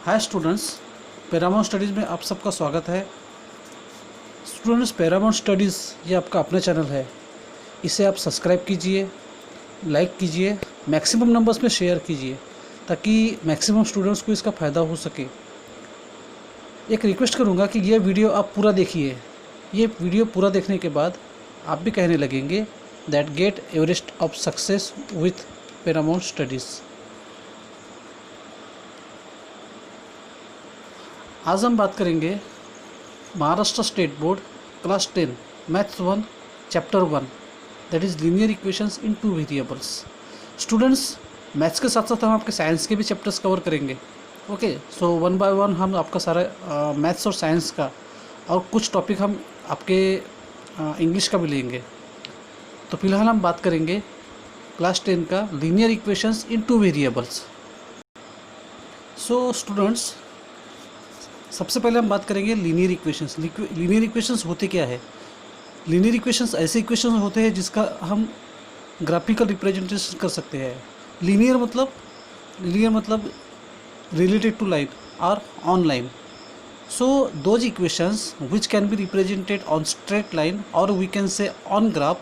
Hi students, Paramount studies में आप सबका स्वागत है। स्टूडेंट्स, पैरामाउंट स्टडीज़ ये आपका अपना चैनल है। इसे आप सब्सक्राइब कीजिए, लाइक कीजिए, मैक्सिमम नंबर्स में शेयर कीजिए ताकि मैक्सिमम स्टूडेंट्स को इसका फ़ायदा हो सके। एक रिक्वेस्ट करूँगा कि ये वीडियो आप पूरा देखिए। ये वीडियो पूरा देखने के बाद आप भी कहने लगेंगे that get Everest of success with Paramount studies. आज हम बात करेंगे Maharashtra state board class 10 maths 1 chapter 1 that is linear equations in 2 variables. Students, maths के साथ साथ हम आपके साइंस के भी चैप्टर्स कवर करेंगे। ओके, सो 1 बाय 1 हम आपका सारा मैथ्स और साइंस का और कुछ टॉपिक हम आपके इंग्लिश का भी लेंगे। तो फिलहाल हम बात करेंगे क्लास 10 का लीनियर इक्वेशंस इन 2 वेरिएबल्स। सो स्टूडेंट्स, सबसे पहले हम बात करेंगे लीनियर इक्वेशंस। लीनियर इक्वेशंस होते क्या है? लीनियर इक्वेशंस ऐसे इक्वेशंस होते हैं जिसका हम ग्राफिकल रिप्रेजेंटेशन कर सकते हैं। लीनियर मतलब रिलेटेड टू लाइन और on line. So those equations which can be represented on straight line और we can say on graph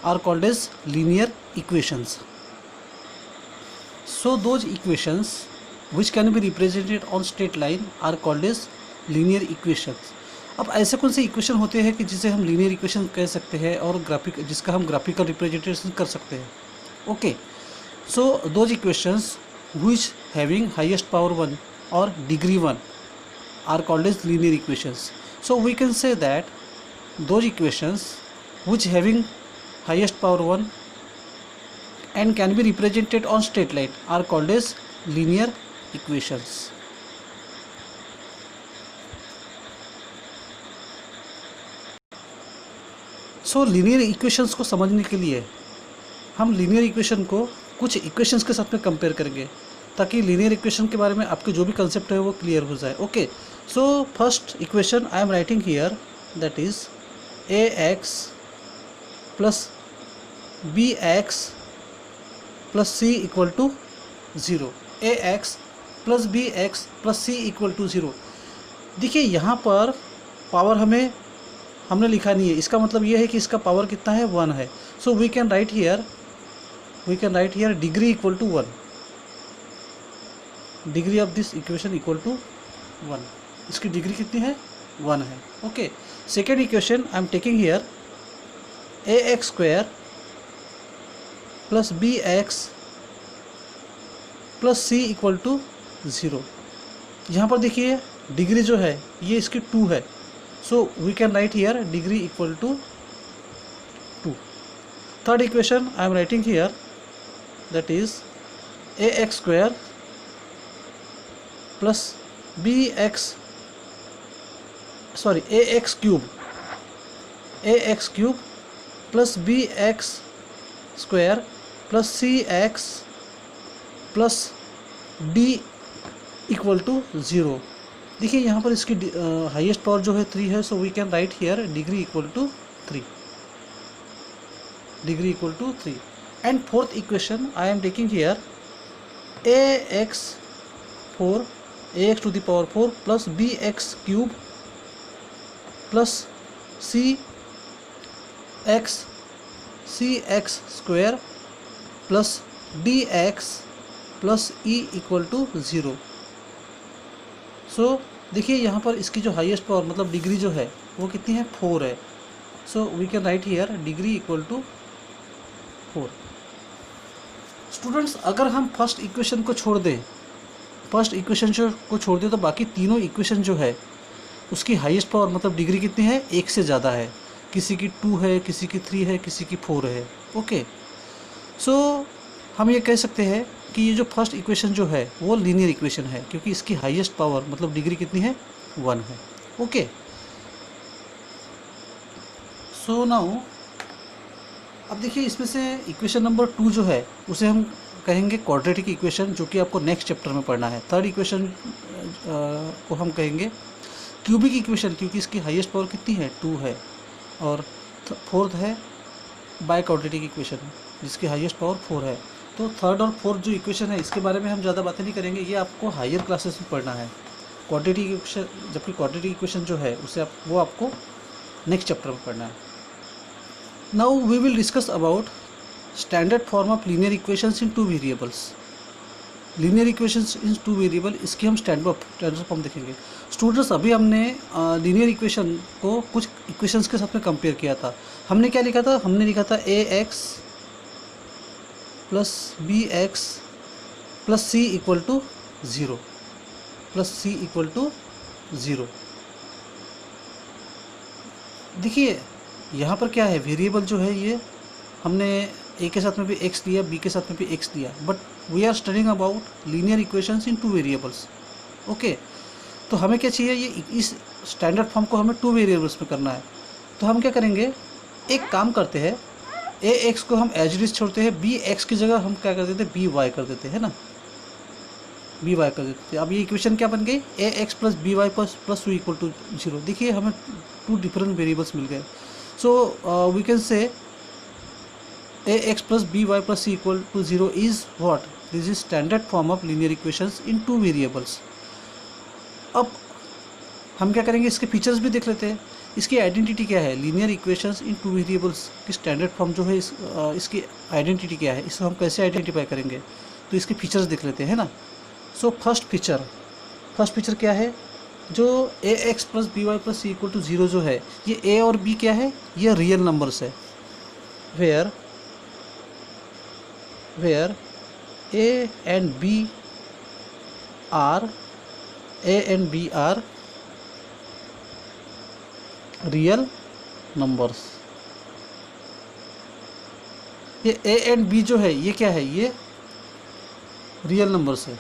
are called as linear equations. So those equations which can be represented on straight line are called as linear equations। अब ऐसे कौन से equation होते हैं कि जिसे हम लीनियर इक्वेशन कह सकते हैं और जिसका हम ग्राफिकल रिप्रेजेंटेशन कर सकते हैं। Okay, so those equations which having highest power 1 or degree 1 are called as linear equations। So we can say that those equations which having highest power 1 and can be represented on straight line are called as linear equations। So linear equations को समझने के लिए हम linear equation को कुछ equations के साथ में कंपेयर करेंगे ताकि लीनियर इक्वेशन के बारे में आपके जो भी कंसेप्ट है वो क्लियर हो जाए। Okay, so first equation I am writing here that is ax plus bx plus c equal to 0। ax plus bx plus c equal to 0। देखिए यहाँ पर पावर हमने लिखा नहीं है, इसका मतलब ये है कि इसका पावर कितना है, 1 है। So we can write here degree equal to 1। Degree of this equation equal to 1। इसकी डिग्री कितनी है, 1 है। Okay, second equation I am taking here ax square plus bx plus c equal to 0। यहाँ पर देखिए डिग्री जो है ये इसकी 2 है। So we can write here degree equal to 2। Third equation I am writing here that is ax square plus ax cube plus bx square plus c x plus d equal to 0। देखिए यहाँ पर इसकी highest power जो है 3 है। So we can write here degree equal to 3। And fourth equation I am taking here ax to the power 4 plus bx cube plus c x square plus d x plus e equal to 0। So देखिए यहाँ पर इसकी जो highest power मतलब degree जो है वो कितनी है, 4 है। So we can write here degree equal to 4। Students, अगर हम फर्स्ट इक्वेशन को छोड़ दें तो बाकी तीनों इक्वेशन जो है उसकी हाईएस्ट पावर मतलब डिग्री कितनी है, 1 से ज़्यादा है। किसी की 2 है, किसी की 3 है, किसी की 4 है। ओके, सो हम ये कह सकते हैं कि ये जो फर्स्ट इक्वेशन जो है वो लीनियर इक्वेशन है क्योंकि इसकी हाईएस्ट पावर मतलब डिग्री कितनी है, 1 है। ओके, सो नाउ अब देखिए इसमें से इक्वेशन नंबर 2 जो है उसे हम कहेंगे क्वाड्रेटिक इक्वेशन, जो कि आपको नेक्स्ट चैप्टर में पढ़ना है। थर्ड इक्वेशन को हम कहेंगे क्यूबिक इक्वेशन क्योंकि इसकी हाईएस्ट पावर कितनी है, 2 है। और फोर्थ है बाय क्वाड्रेटिक इक्वेशन जिसकी हाईएस्ट पावर 4 है। तो थर्ड और फोर्थ जो इक्वेशन है इसके बारे में हम ज़्यादा बातें नहीं करेंगे, ये आपको हायर क्लासेस में पढ़ना है। क्वाड्रेटिक इक्वेशन, जबकि क्वाड्रेटिक इक्वेशन जो है उसे वो आपको नेक्स्ट चैप्टर में पढ़ना है। Now we will discuss about standard form of linear equations in two variables. Linear equations in two variable, इसकी हम स्टैंडर्ड फॉर्म देखेंगे। स्टूडेंट्स, अभी हमने लीनियर इक्वेशन को कुछ इक्वेशंस के साथ में कंपेयर किया था। हमने क्या लिखा था? हमने लिखा था ax plus bx plus c equal to 0, plus c equal to 0। देखिए यहाँ पर क्या है, वेरिएबल जो है ये हमने a के साथ में भी x लिया, b के साथ में भी x लिया, but we are studying about linear equations in two variables. Okay, तो हमें क्या चाहिए, ये इस स्टैंडर्ड फॉर्म को हमें टू वेरिएबल्स में करना है। तो हम क्या करेंगे, एक काम करते हैं, ax को हम एज इट इज छोड़ते हैं, bx की जगह हम क्या कर देते हैं, by कर देते हैं ना, by कर देते हैं। अब ये इक्वेशन क्या बन गई, ax plus by plus c equal to 0। देखिए हमें टू डिफरेंट वेरिएबल्स मिल गए। So we can say ax plus by plus c equal to 0 is what, this is standard form of linear equations in two variables. अब हम क्या करेंगे, इसके features भी देख लेते हैं। इसकी आइडेंटिटी क्या है, linear equations in two variables की स्टैंडर्ड फॉर्म जो है इसकी आइडेंटिटी क्या है, इसको हम कैसे आइडेंटिफाई करेंगे, तो इसके फीचर्स देख लेते हैं ना। सो फर्स्ट फीचर क्या है, जो ax plus by plus c equal to 0 जो है, ये a और b क्या है, ये रियल नंबर्स है। Where a and b are real numbers. ये a एंड b जो है ये क्या है, ये रियल नंबर्स है।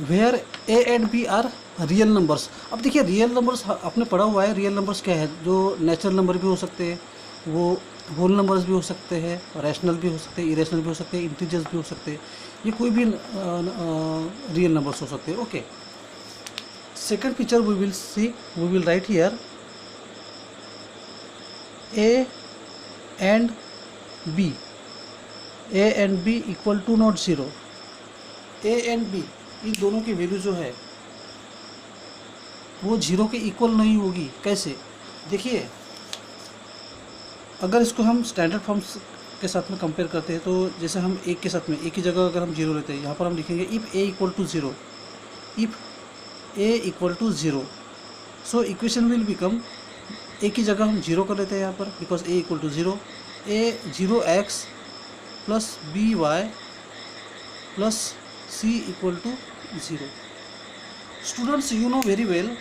Where a and b are real numbers. अब देखिए रियल नंबर्स आपने पढ़ा हुआ है, रियल नंबर्स क्या है, जो नेचुरल नंबर भी हो सकते हैं, वो होल नंबर्स भी हो सकते हैं, रैशनल भी हो सकते हैं, इरेशनल भी हो सकते हैं, इंटीजर्स भी हो सकते हैं, ये कोई भी रियल नंबर्स हो सकते हैं। Okay, second feature we will write here a and b equal to not 0। a and b इन दोनों की वैल्यू जो है वो 0 के इक्वल नहीं होगी। कैसे, देखिए अगर इसको हम स्टैंडर्ड फॉर्म्स के साथ में कंपेयर करते हैं, तो जैसे हम एक के साथ में, एक की जगह अगर हम 0 लेते हैं, यहाँ पर हम लिखेंगे if a equal to 0, if a equal to 0। So equation will become, a की जगह हम 0 कर लेते हैं यहाँ पर, because a equal to 0, a 0x plus by plus c equal to 0। Students, you know very well,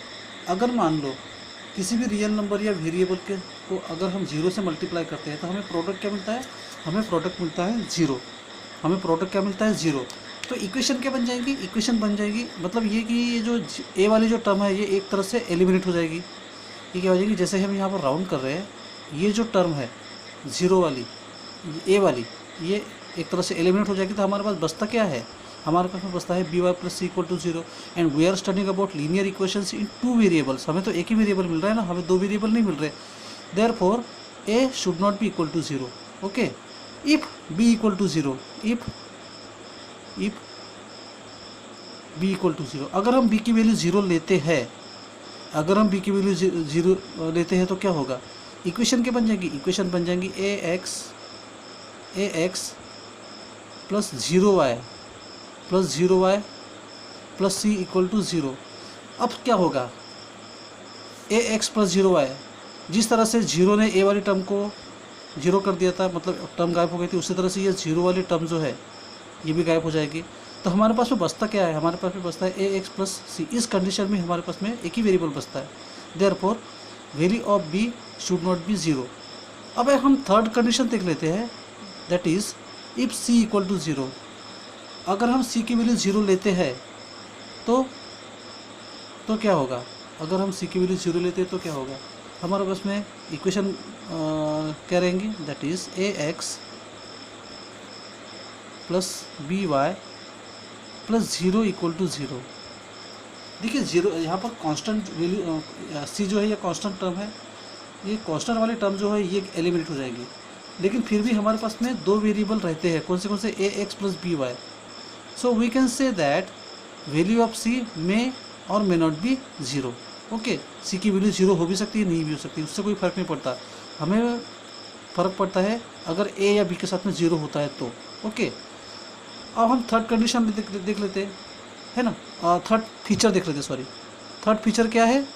अगर मान लो किसी भी रियल नंबर या वेरिएबल के को अगर हम 0 से मल्टीप्लाई करते हैं तो हमें प्रोडक्ट क्या मिलता है, हमें प्रोडक्ट मिलता है 0। हमें प्रोडक्ट क्या मिलता है, 0। तो इक्वेशन क्या बन जाएगी, इक्वेशन बन जाएगी, मतलब ये कि ये जो a वाली जो टर्म है ये एक तरह से एलिमिनेट हो जाएगी। ये क्या हो जाएगी, जैसे हम यहाँ पर राउंड कर रहे हैं, ये जो टर्म है 0 वाली, a वाली, ये एक तरह से एलिमिनेट हो जाएगी। तो हमारे पास बचता क्या है, हमारे पास में बचता है by plus c equal to 0। And we are studying about linear equations in two variables. हमें तो एक ही वेरिएबल मिल रहा है ना, हमें दो वेरिएबल नहीं मिल रहे। Therefore a should not be equal to 0। Okay, if b equal to 0, if b equal to 0, अगर हम b की वैल्यू 0 लेते हैं, अगर हम b की वैल्यू 0 लेते हैं तो क्या होगा, इक्वेशन क्या बन जाएगी, इक्वेशन बन जाएंगी ax plus 0y plus 0y plus c equal to 0। अब क्या होगा, ax प्लस 0y, जिस तरह से 0 ने a वाली टर्म को 0 कर दिया था, मतलब टर्म गायब हो गई थी, उसी तरह से ये 0 वाली टर्म जो है ये भी गायब हो जाएगी। तो हमारे पास में बचता क्या है, हमारे पास में बचता है ax प्लस c। इस कंडीशन में हमारे पास में एक ही वेरिएबल बचता है। Therefore value of b should not be 0। अब हम थर्ड कंडीशन देख लेते हैं, that is if c equal to 0। अगर हम c की वैल्यू 0 लेते हैं तो क्या होगा, अगर हम c की वैल्यू 0 लेते हैं तो क्या होगा, हमारे पास में इक्वेशन क्या रहेंगी, that is ax plus by plus 0 equal to 0। देखिए 0 यहाँ पर कांस्टेंट वैल्यू c जो है ये कांस्टेंट टर्म है, ये कांस्टेंट वाली टर्म जो है ये एलिमिनेट हो जाएगी। लेकिन फिर भी हमारे पास में दो वेरिएबल रहते हैं, कौन से A X plus B Y. So we can say that value of C may or may not be zero. Okay, C की वैल्यू ज़ीरो हो भी सकती है, नहीं भी हो सकती, उससे कोई फ़र्क नहीं पड़ता। हमें फ़र्क पड़ता है अगर ए या बी के साथ में ज़ीरो होता है तो। ओके, अब हम थर्ड कंडीशन देख लेते हैं, है ना, थर्ड फीचर देख लेते हैं, सॉरी। थर्ड फीचर क्या है,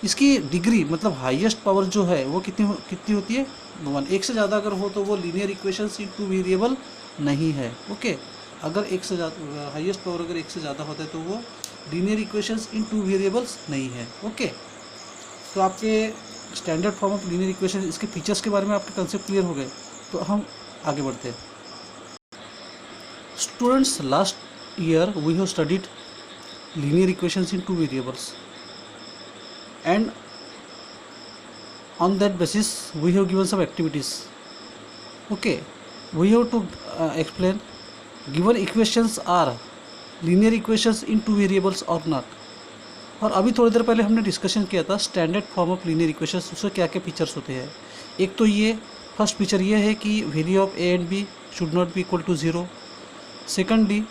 इसकी डिग्री मतलब हाईएस्ट पावर जो है वो कितनी होती है, 1। एक से ज़्यादा अगर हो तो वो linear equations in two variable नहीं है। ओके, अगर एक से ज़्यादा हाईएस्ट पावर अगर एक से ज़्यादा होता है तो वो linear equations in two variables नहीं है। ओके, तो आपके standard form of linear equation, इसके फीचर्स के बारे में आपके कंसेप्ट क्लियर हो गए, तो हम आगे बढ़ते हैं। Students, last year we have studied linear equations in two variables and on that basis we have given some activities. Okay, we have to explain given equations are linear equations in two variables or not. और अभी थोड़ी देर पहले हमने discussion किया था standard form of linear equations, उसके क्या क्या फीचर्स होते हैं। एक तो ये फर्स्ट फीचर ये है कि value of a and b should not be equal to zero. Secondly,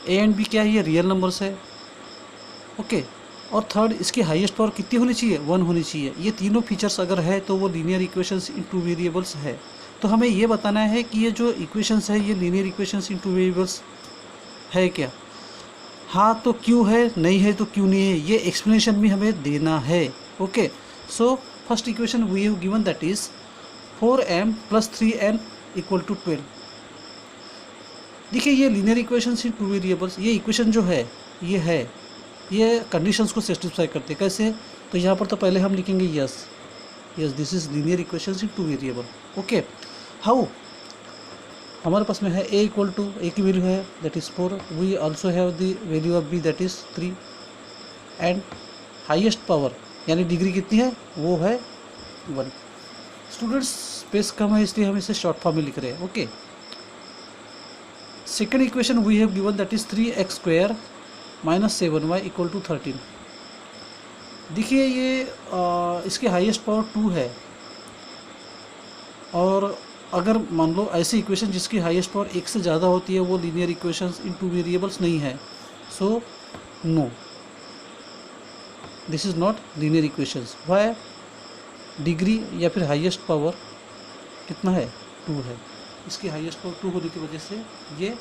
a and b क्या है, ये रियल नंबर्स है। ओके, और थर्ड, इसकी हाईएस्ट पावर कितनी होनी चाहिए, 1 होनी चाहिए। ये तीनों फीचर्स अगर है तो वो linear equations in two variables है। तो हमें ये बताना है कि ये जो इक्वेशंस है ये linear equations in two variables है क्या, हाँ तो क्यों है, नहीं है तो क्यों नहीं है, ये एक्सप्लेनेशन भी हमें देना है। Okay, so first equation we have given that is 4m + 3n = 12। देखिए, ये linear equations in two variables, ये इक्वेशन जो है ये कंडीशंस को सेटिस्फाई करते हैं। कैसे, तो यहाँ पर तो पहले हम लिखेंगे yes this is linear equations in two variable. Okay, how, हमारे पास में है ए की वैल्यू है that is 4, we also have the value of b that is 3 and highest power यानी डिग्री कितनी है, वो है 1। स्टूडेंट्स, स्पेस कम है इसलिए हम इसे शॉर्ट फॉर्म में लिख रहे हैं। Okay, second equation we have given that is 3x² - 7y = 13। देखिए, ये इसकी हाईएस्ट पावर 2 है, और अगर मान लो ऐसी इक्वेशन जिसकी हाईएस्ट पावर 1 से ज़्यादा होती है वो linear equations in two variables नहीं है। So no, this is not linear equations. Why, degree या फिर हाईएस्ट पावर कितना है, 2 है। इसकी हाईएस्ट पावर 2 होने की वजह से ये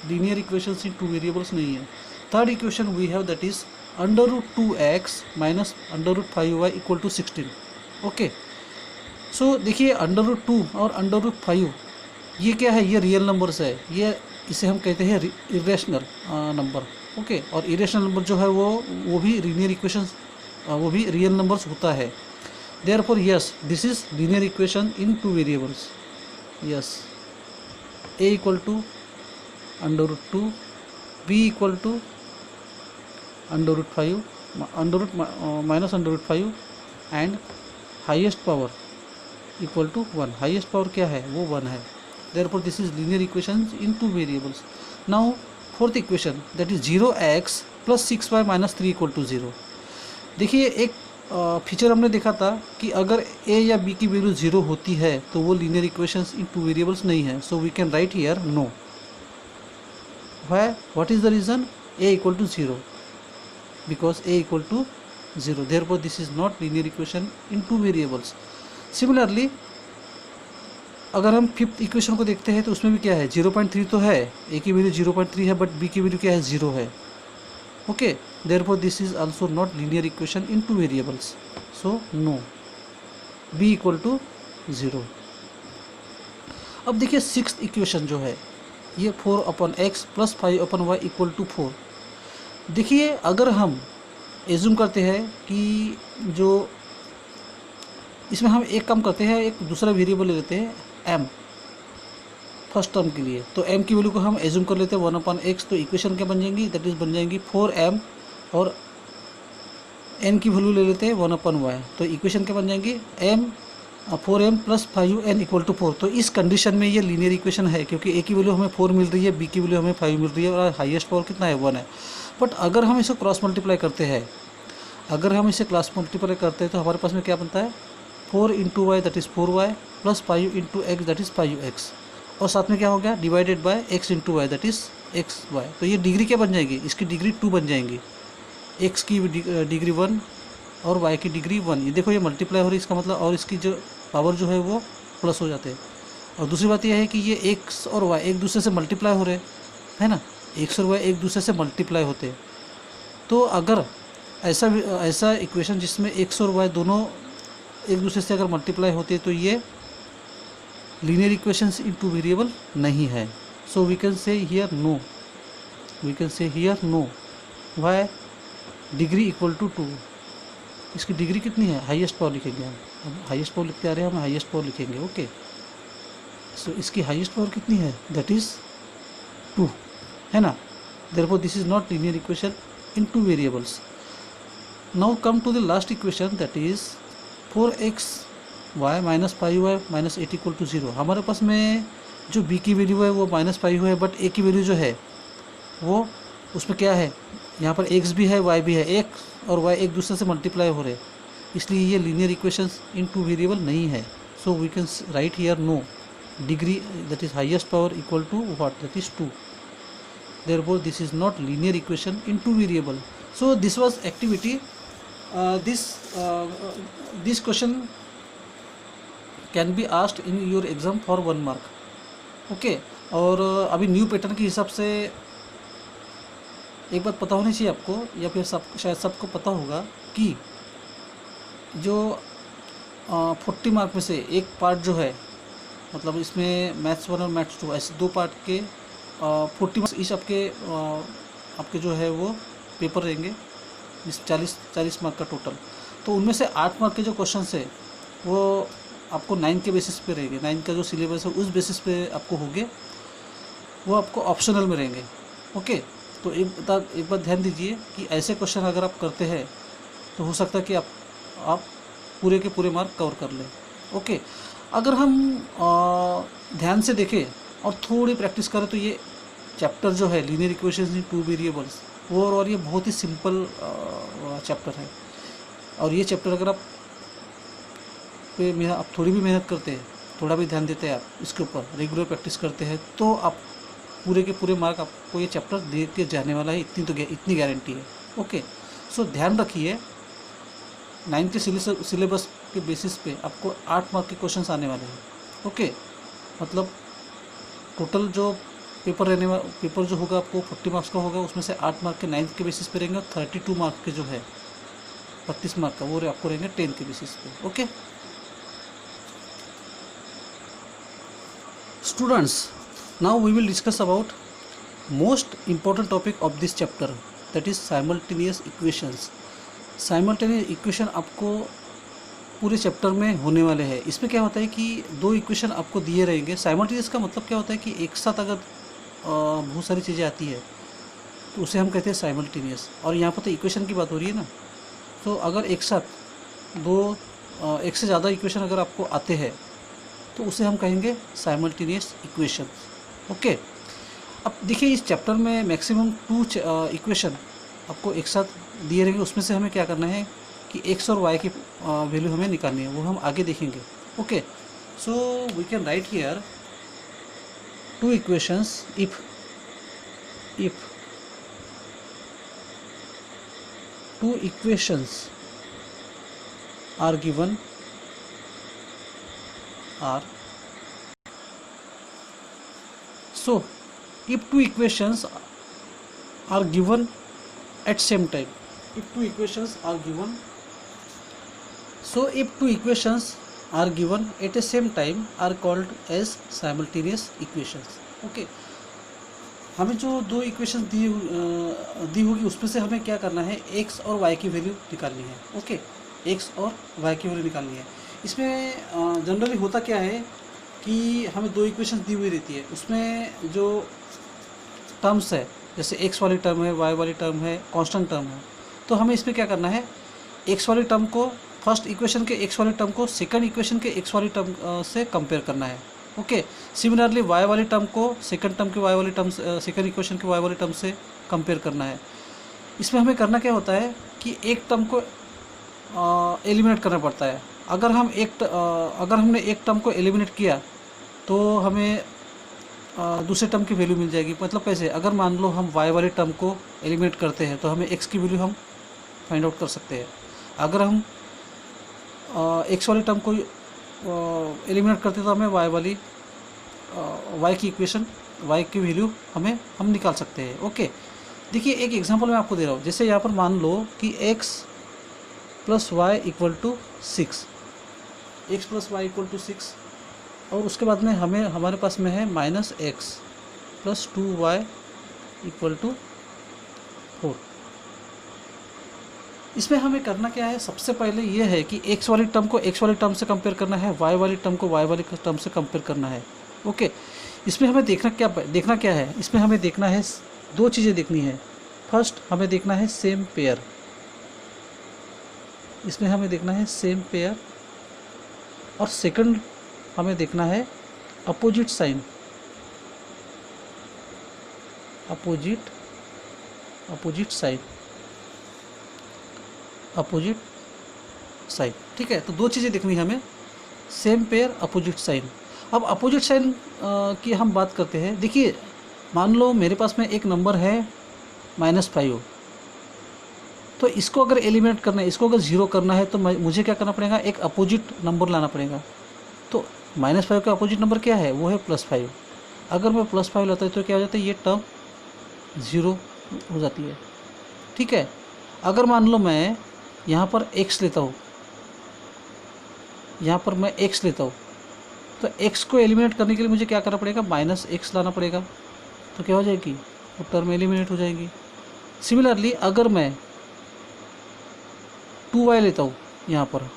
linear equations in two variables नहीं है। Third equation we have that is √2x - √5y = 16। Okay, so देखिए, √2 और √5 ये क्या है, ये रियल नंबर्स है, ये इसे हम कहते हैं इरेशनल नंबर। ओके, और इरेशनल नंबर जो है वो भी लीनियर इक्वेशंस, वो भी रियल नंबर्स होता है। Therefore yes, this is linear equation in two variables. Yes, a = √2, b = √5 -√5 and highest power = 1। Highest power क्या है, वो 1 है। Therefore this is linear equations in two variables. Now fourth equation that is 0x + 6y - 3 = 0। देखिए, एक feature हमने देखा था कि अगर a या b की वैल्यू 0 होती है तो वो linear equations in two variables नहीं है। So we can write here no. What is the reason, a = 0, because a = 0, therefore this is not linear equation in two variables. Similarly, अगर हम फिफ्थ इक्वेशन को देखते हैं तो उसमें भी क्या है, 0.3 तो है, a की वैल्यू 0.3 है, बट b की वैल्यू क्या है, 0 है। Okay, therefore this is also not linear equation in two variables, so no, b = 0। अब देखिए, सिक्स्थ इक्वेशन जो है ये 4/x + 5/y = 4। देखिए, अगर हम एज्यूम करते हैं कि जो इसमें हम एक काम करते हैं, एक दूसरा वेरिएबल ले लेते हैं m फर्स्ट टर्म के लिए, तो m की वैल्यू को हम एज्यूम कर लेते हैं 1/x, तो इक्वेशन क्या बन जाएंगी, दैट इज बन जाएंगी 4m, और n की वैल्यू ले लेते हैं 1/y, तो इक्वेशन क्या बन जाएंगी, 4m + 5n = 4। तो इस कंडीशन में ये लीनियर इक्वेशन है, क्योंकि a की वैल्यू हमें 4 मिल रही है, b की वैल्यू हमें 5 मिल रही है, और हाईएस्ट पावर कितना है, 1 है। बट अगर हम इसे क्रॉस मल्टीप्लाई करते हैं, तो हमारे पास में क्या बनता है, 4 into y that is 4y plus 5 into x that is 5x, और साथ में क्या हो गया divided by x into y that is xy। तो ये डिग्री क्या बन जाएगी, इसकी डिग्री 2 बन जाएंगी, x की डिग्री 1 और y की डिग्री 1। ये देखो ये मल्टीप्लाई हो रही है, इसका मतलब, और इसकी जो पावर जो है वो प्लस हो जाते हैं। और दूसरी बात यह है कि ये x और y एक दूसरे से मल्टीप्लाई हो रहे है ना, x और y एक दूसरे से मल्टीप्लाई होते हैं। तो अगर ऐसा इक्वेशन जिसमें x और y दोनों एक दूसरे से अगर मल्टीप्लाई होते हैं तो ये linear equations in two variable नहीं है। So we can say here no, we can say here no. Why degree equal to 2, इसकी डिग्री कितनी है, हाईएस्ट पावर लिखेंगे हम हाईएस्ट पावर लिखते आ रहे हैं, हम हाईएस्ट पावर लिखेंगे। ओके, सो इसकी हाईएस्ट पावर कितनी है, दैट इज़ 2 है ना। Therefore this is not linear equation in two variables. Now come to the last equation that is 4xy minus 5y minus 8 equal to 0। हमारे पास में जो b की वैल्यू है वो -5 है, बट a की वैल्यू जो है वो उसमें क्या है, यहाँ पर x भी है y भी है, x और y एक दूसरे से मल्टीप्लाई हो रहे हैं, इसलिए ये linear equations in two variable नहीं है। So we can write here no, degree that is highest power equal to what, that is 2। therefore this is not linear equation in two variable. So this was activity. This question can be asked in your exam for 1 mark. Okay, और अभी new pattern के हिसाब से एक बात पता होनी चाहिए आपको, या फिर शायद सबको पता होगा कि जो 40 मार्क में से एक पार्ट जो है, मतलब इसमें मैथ्स 1 और मैथ्स 2 ऐसे 2 पार्ट के 40 मार्क्स ईच आपके जो है वो पेपर रहेंगे, इस 40 मार्क का टोटल। तो उनमें से 8 मार्क के जो क्वेश्चन है वो आपको 9 के बेसिस पे रहेंगे, 9 का जो सिलेबस है उस बेसिस पे आपको होंगे, वो आपको ऑप्शनल में रहेंगे। ओके, तो एक बात ध्यान दीजिए कि ऐसे क्वेश्चन अगर आप करते हैं तो हो सकता है कि आप पूरे के पूरे मार्क कवर कर लें। ओके, अगर हम ध्यान से देखें और थोड़ी प्रैक्टिस करें तो ये चैप्टर जो है linear equations in two variables वो, और ये बहुत ही सिंपल चैप्टर है। और ये चैप्टर अगर आप थोड़ी भी मेहनत करते हैं, थोड़ा भी ध्यान देते हैं, आप इसके ऊपर रेगुलर प्रैक्टिस करते हैं, तो आप पूरे के पूरे मार्क आपको ये चैप्टर दे के जाने वाला है, इतनी गारंटी है। ओके, सो ध्यान रखिए 9 के सिलेबस के बेसिस पे आपको 8 मार्क के क्वेश्चंस आने वाले हैं। ओके, मतलब टोटल जो पेपर जो होगा आपको 40 मार्क्स का होगा, उसमें से 8 मार्क के 9 के बेसिस पे रहेंगे, और 32 मार्क के जो है 32 मार्क का वो आपको रहेंगे 10 के बेसिस पे। Okay students, now we will discuss about most important topic of this chapter, that is simultaneous equations. Simultaneous equation आपको पूरे चैप्टर में होने वाले हैं। इसमें क्या होता है कि 2 इक्वेशन आपको दिए रहेंगे। साइमल्टेनियस का मतलब क्या होता है कि एक साथ अगर बहुत सारी चीज़ें आती है तो उसे हम कहते हैं साइमल्टेनियस। और यहाँ पर तो इक्वेशन की बात हो रही है ना, तो अगर एक साथ एक से ज़्यादा इक्वेशन अगर आपको आते हैं तो उसे हम कहेंगे साइमल्टेनियस इक्वेशन। ओके, अब देखिए इस चैप्टर में मैक्सिमम 2 इक्वेशन आपको एक साथ दिए रहेंगे, उसमें से हमें क्या करना है कि x और y की वैल्यू हमें निकालनी है, वो हम आगे देखेंगे। Okay, so we can write here 2 equations if 2 equations are given are, so if 2 equations are given at same time, if 2 equations are given, so if 2 equations are given at the same time are called as simultaneous equations. Okay, हमें जो 2 equation दी होगी उसमें से हमें क्या करना है, x और y की वैल्यू निकालनी है। ओके, x और y की वैल्यू निकालनी है। इसमें जनरली होता क्या है कि हमें 2 इक्वेशन दी हुई रहती है, उसमें जो टर्म्स है जैसे x वाली टर्म है, y वाली टर्म है, कांस्टेंट टर्म है, तो हमें इसमें क्या करना है, x वाली टर्म को फर्स्ट इक्वेशन के x वाली टर्म को सेकंड इक्वेशन के x वाली टर्म से कंपेयर करना है। ओके, सिमिलरली y वाली टर्म को सेकंड टर्म के y वाली टर्म, सेकंड इक्वेशन के y वाली टर्म से कंपेयर करना है। इसमें हमें करना क्या होता है कि एक टर्म को एलिमिनेट करना पड़ता है, अगर अगर हमने एक टर्म को एलिमिनेट किया तो हमें दूसरे टर्म की वैल्यू मिल जाएगी। मतलब कैसे, अगर मान लो हम y वाले टर्म को एलिमिनेट करते हैं तो हमें x की वैल्यू हम फाइंड आउट कर सकते हैं। अगर हम x वाले टर्म को एलिमिनेट करते हैं तो हमें y की इक्वेशन, y की वैल्यू हम निकाल सकते हैं। ओके, देखिए एक एग्जांपल मैं आपको दे रहा हूँ। जैसे यहाँ पर मान लो कि x plus y equal to 6, x plus y equal to 6, और उसके बाद में हमारे पास में है minus x plus 2y equal to 4। इसमें हमें करना क्या है, सबसे पहले ये है कि x वाली टर्म को x वाली टर्म से कंपेयर करना है, y वाली टर्म को y वाली टर्म से कंपेयर करना है। ओके, इसमें हमें देखना क्या है, इसमें हमें देखना है, दो चीज़ें देखनी है। फर्स्ट हमें देखना है सेम पेयर, इसमें हमें देखना है सेम पेयर, और सेकंड हमें देखना है अपोजिट साइन, अपोजिट साइन। ठीक है, तो दो चीज़ें देखनी है हमें, सेम पेयर, अपोजिट साइन। अब अपोजिट साइन की हम बात करते हैं। देखिए मान लो मेरे पास में एक नंबर है -5, तो इसको अगर एलिमिनेट करना है, इसको अगर ज़ीरो करना है तो मुझे क्या करना पड़ेगा, एक अपोजिट नंबर लाना पड़ेगा। तो -5 का अपोजिट नंबर क्या है, वो है +5। अगर मैं +5 लाता है तो क्या हो जाता है, ये टर्म ज़ीरो हो जाती है। ठीक है, अगर मान लो मैं यहाँ पर x लेता हूँ, यहाँ पर मैं x लेता हूँ, तो x को एलिमिनेट करने के लिए मुझे क्या करना पड़ेगा, -x लाना पड़ेगा। तो क्या हो जाएगी, वो टर्म एलिमिनेट हो जाएगी। सिमिलरली अगर मैं 2y लेता हूँ यहाँ पर,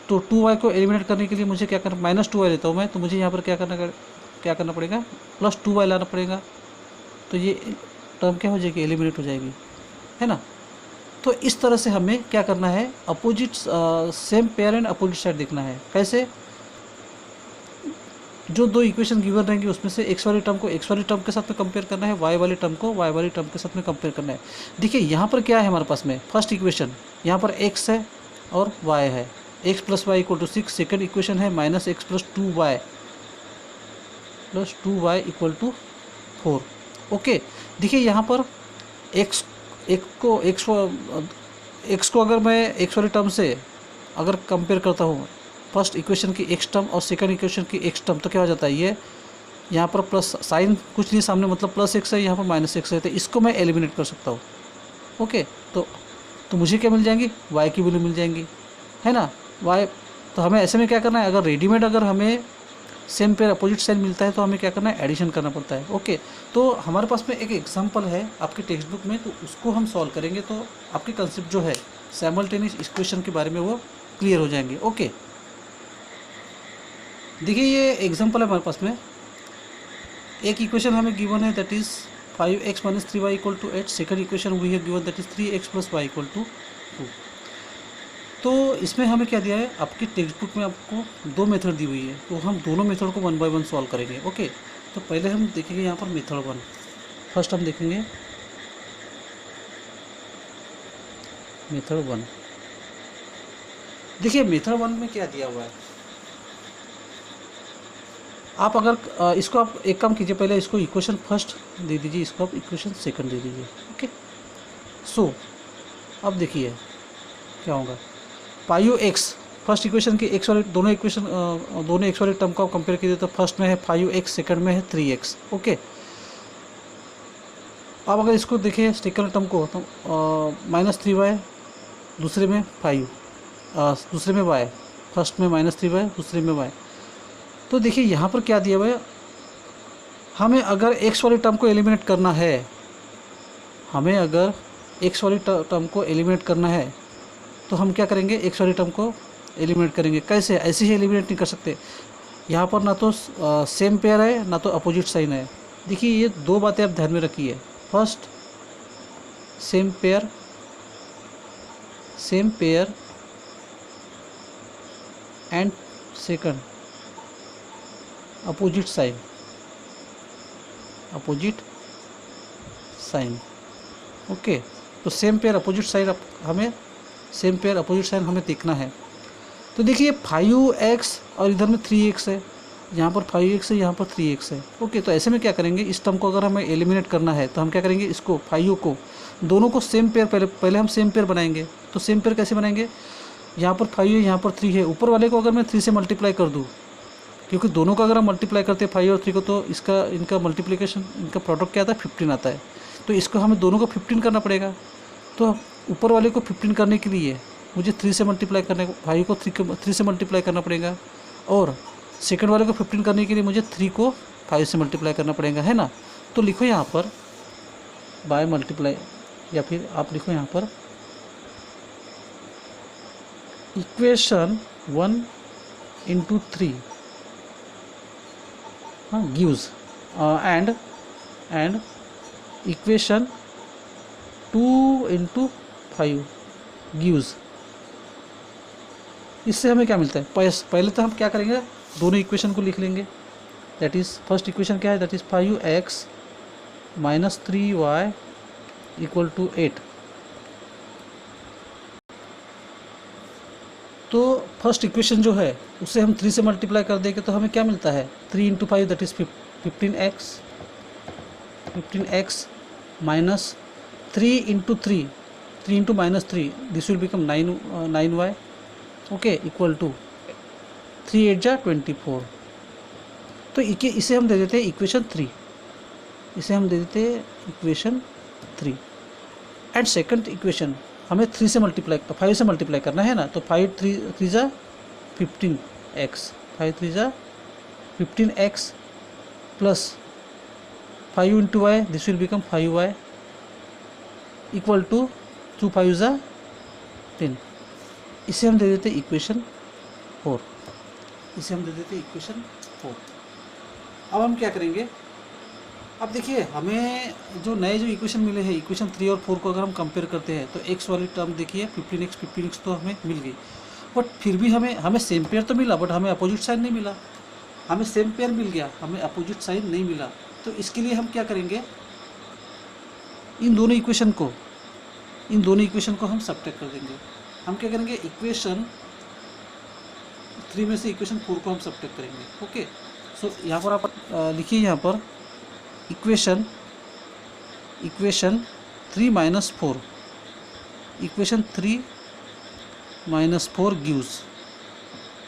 तो 2y को एलिमिनेट करने के लिए मुझे क्या करना, -2y लेता हूँ मैं, तो मुझे यहाँ पर क्या करना पड़ेगा, +2y लाना पड़ेगा। तो ये टर्म क्या हो जाएगी, एलिमिनेट हो जाएगी, है ना। तो इस तरह से हमें क्या करना है, opposite same pair and opposite side देखना है। कैसे, जो दो इक्वेशन गिवन रहेंगे उसमें से x वाली टर्म को x वाली टर्म के साथ में कंपेयर करना है, y वाली टर्म को y वाली टर्म के साथ में कंपेयर करना है। देखिए यहाँ पर क्या है हमारे पास में, फर्स्ट इक्वेशन यहाँ पर x है और y है, x plus y equal to 6। Second equation है -x plus 2y equal to 4। Okay, देखिए यहाँ पर x को अगर मैं x वाली टर्म से अगर कंपेयर करता हूँ, फर्स्ट इक्वेशन की x टर्म और सेकंड इक्वेशन की x टर्म, तो क्या हो जाता है, ये यहाँ पर प्लस साइन कुछ नहीं सामने, मतलब +x है, यहाँ पर -x है, तो इसको मैं एलिमिनेट कर सकता हूँ। ओके, तो मुझे क्या मिल जाएंगी, y की वैल्यू मिल जाएंगी, है ना, y। तो हमें ऐसे में क्या करना है, अगर रेडीमेड अगर हमें सेम पेयर अपोजिट साइन मिलता है तो हमें क्या करना है, एडिशन करना पड़ता है। ओके, तो हमारे पास में एक एग्जांपल है आपकी टेक्स्ट बुक में, तो उसको हम सॉल्व करेंगे, तो आपके कंसेप्ट जो है साइमल्टेनियस इक्वेशन के बारे में वो क्लियर हो जाएंगे। ओके, देखिए ये एग्जांपल है हमारे पास में, एक इक्वेशन हमें गिवन है that is 5x - 3y equal to 8। Second equation we have given that is 3x + y equal to 2। तो इसमें हमें क्या दिया है, आपकी टेक्स्ट बुक में आपको दो मेथड दी हुई है, तो हम दोनों मेथड को 1 बाय 1 सॉल्व करेंगे। ओके, तो पहले हम देखेंगे यहाँ पर मेथड 1। फर्स्ट हम देखेंगे मेथड 1। देखिए मेथड 1 में क्या दिया हुआ है, आप अगर इसको आप एक काम कीजिए, पहले इसको इक्वेशन फर्स्ट दे दीजिए, इसको आप इक्वेशन सेकंड दे दीजिए। ओके, सो अब देखिए क्या होगा, पाइयो x, फर्स्ट इक्वेशन की x वाली दोनों x वाली टर्म को आप कंपेयर कीजिए, तो फर्स्ट में है 5x, सेकंड में है 3x। ओके, अब अगर इसको देखिए सेकंड टर्म को, तो -3y, दूसरे में 5, दूसरे में y, फर्स्ट में -3y, दूसरे में y। तो देखिए यहाँ पर क्या दिया हुआ है, हमें अगर x वाली टर्म को एलिमिनेट करना है, हमें अगर x वाली टर्म को एलिमिनेट करना है तो हम क्या करेंगे, x वाली टर्म को एलिमिनेट करेंगे। कैसे, ऐसे ही एलिमिनेट नहीं कर सकते, यहाँ पर ना तो सेम पेयर है ना तो अपोजिट साइन है। देखिए ये दो बातें आप ध्यान में रखिए, first same pair and second opposite sign. Okay, तो सेम पेयर अपोजिट साइन हमें देखना है। तो देखिए 5x और इधर में 3x है, यहाँ पर 5x है, यहाँ पर 3x है। ओके, तो ऐसे में क्या करेंगे, इस टर्म को अगर हमें एलिमिनेट करना है तो हम क्या करेंगे, इसको 5 को दोनों को सेम पेयर, पहले हम सेम पेयर बनाएंगे। तो सेम पेयर कैसे बनाएंगे, यहाँ पर 5 है, यहाँ पर 3 है, ऊपर वाले को अगर मैं 3 से मल्टीप्लाई कर दूँ, क्योंकि दोनों का अगर हम मल्टीप्लाई करते हैं 5 और 3 को, तो इनका मल्टीप्लिकेशन, इनका प्रोडक्ट क्या आता है, 15 आता है। तो इसको हमें दोनों को 15 करना पड़ेगा। तो ऊपर वाले को 15 करने के लिए मुझे 3 से मल्टीप्लाई करने, 5 को 3 से मल्टीप्लाई करना पड़ेगा, और सेकंड वाले को 15 करने के लिए मुझे 3 को 5 से मल्टीप्लाई करना पड़ेगा, है ना। तो लिखो यहाँ पर बाय मल्टीप्लाई, या फिर आप लिखो यहाँ पर equation 1 into 3 gives and equation 2 into 5 gives। इससे हमें क्या मिलता है, पहले तो हम क्या करेंगे, दोनों इक्वेशन को लिख लेंगे। दैट इज़ फर्स्ट इक्वेशन क्या है, दैट इज़ 5x - 3y = 8। तो फर्स्ट इक्वेशन जो है उसे हम 3 से मल्टीप्लाई कर देंगे तो हमें क्या मिलता है, 3 into 5 that is 15x minus 3 into 3 into -3, this will become 9y, okay, equal to 3 8 जा 24। तो इसे हम दे देते हैं इक्वेशन 3, इसे हम दे देते हैं इक्वेशन 3। एंड सेकंड इक्वेशन हमें 3 से मल्टीप्लाई, 5 से मल्टीप्लाई करना है ना। तो 5 3 जा 15x, 5 3 जा 15x plus 5 into y, this will become 5y equal to 2 5 जा 10। इसे हम दे देते इक्वेशन 4, इसे हम दे देते इक्वेशन 4। अब हम क्या करेंगे, अब देखिए हमें जो नए जो इक्वेशन मिले हैं, इक्वेशन 3 और 4 को अगर हम कंपेयर करते हैं तो x वाली टर्म देखिए 15x तो हमें मिल गई, बट फिर भी हमें सेम पेयर तो मिला, बट हमें अपोजिट साइन नहीं मिला। हमें सेम पेयर मिल गया, हमें अपोजिट साइन नहीं मिला। तो इसके लिए हम क्या करेंगे, इन दोनों इक्वेशन को हम सब्ट्रैक्ट कर देंगे। हम क्या करेंगे, इक्वेशन 3 में से इक्वेशन 4 को हम सब्ट्रैक्ट करेंगे। ओके, सो यहाँ पर आप लिखिए, यहाँ पर equation 3 - 4, equation 3 - 4 gives,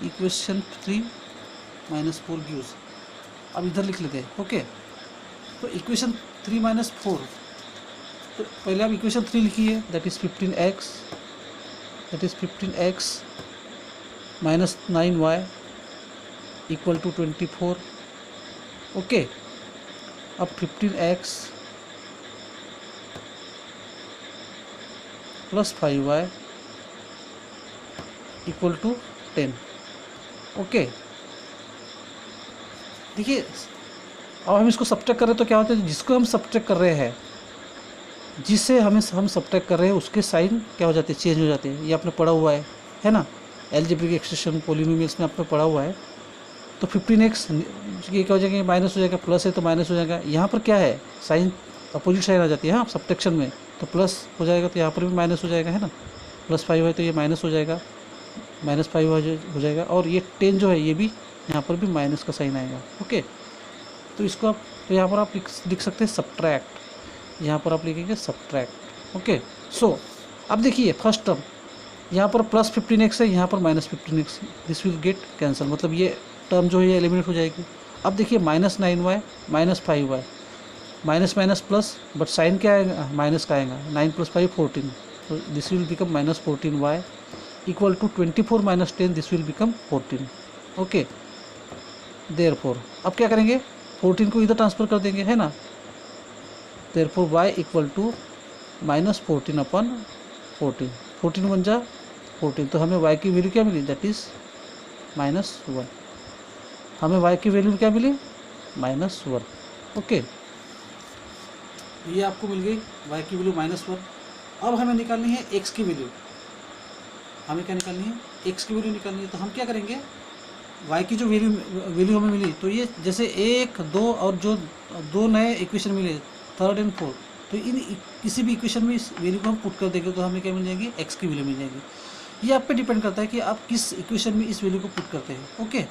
equation 3 - 4 gives. अब इधर लिख लेते हैं। ओके, तो इक्वेशन 3 - 4, तो पहले आप इक्वेशन 3 लिखिए, that is 15x minus 9y equal to 24। Okay, अब 15x plus 5y equal to 10। Okay, देखिए अब हम इसको सब्ट्रैक्ट कर रहे हैं तो क्या होता है, जिसको हम सब्ट्रैक्ट कर रहे हैं, जिससे हम सब्ट्रैक्ट कर रहे हैं, उसके साइन क्या हो जाते हैं, चेंज हो जाते हैं। ये आपने पढ़ा हुआ है ना, एलजेब्रिक एक्सप्रेशन पॉलिनोमियल्स में आपने पढ़ा हुआ है। तो 15x ये क्या हो जाएगा, माइनस हो जाएगा, प्लस है तो माइनस हो जाएगा। यहाँ पर क्या है, साइन अपोजिट साइन आ जाती है। हाँ, सब्ट्रैक्शन में तो प्लस हो जाएगा, तो यहाँ पर भी माइनस हो जाएगा, है ना। +5 है तो ये माइनस हो जाएगा, -5 हो जाएगा, और ये 10 जो है ये भी यहाँ पर भी माइनस का साइन आएगा। ओके, तो इसको आप, तो यहाँ पर आप लिख सकते हैं सब्ट्रैक्ट, यहाँ पर आप लिखेंगे सब्ट्रैक्ट। ओके, सो अब देखिए फर्स्ट टर्म यहाँ पर +15x है, यहाँ पर -15x, this will get cancel, मतलब ये टर्म जो है ये एलिमिनेट हो जाएगी। अब देखिए -9y -5y, minus minus plus, but sign क्या आएगा, माइनस का आएगा। 9 + 5 14, तो this will become -14y equal to 24 - 10, this will become 14। Okay, therefore अब क्या करेंगे, 14 को इधर ट्रांसफर कर देंगे, है ना। देयरफॉर y इक्वल टू -14/14, 14 1 जा 14, तो हमें y की वैल्यू क्या मिली, दैट इज़ -1। हमें y की वैल्यू क्या मिली, -1। ओके, ये आपको मिल गई y की वैल्यू -1। अब हमें निकालनी है x की वैल्यू, हमें क्या निकालनी है, x की वैल्यू निकालनी है। तो हम क्या करेंगे, y की जो वैल्यू हमें मिली, तो ये जैसे 1 2 और जो 2 नए इक्वेशन मिले, 3rd और 4, तो इन किसी भी इक्वेशन में इस वैल्यू को हम पुट कर देंगे तो हमें क्या मिल जाएगी, x की वैल्यू मिल जाएगी। ये आप पे डिपेंड करता है कि आप किस इक्वेशन में इस वैल्यू को पुट करते हैं। ओके,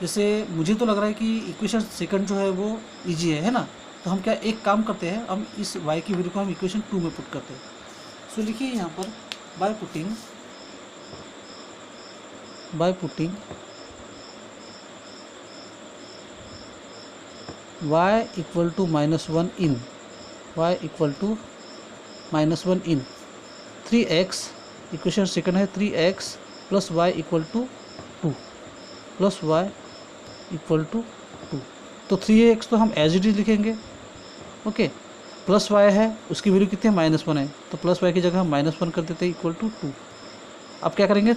जैसे मुझे तो लग रहा है कि इक्वेशन सेकंड जो है वो इजी है ना। तो हम क्या एक काम करते हैं, हम इस y की वैल्यू को हम इक्वेशन 2 में पुट करते हैं। सो लिखिए यहाँ पर by putting y equal to -1 in y equal to -1 in 3x, equation second है 3x plus y equal to 2 plus y equal to 2। तो 3x तो हम एज इट इज लिखेंगे। ओके, प्लस y है, उसकी वैल्यू कितनी है -1 है, तो प्लस y की जगह हम -1 कर देते हैं इक्वल टू 2। अब क्या करेंगे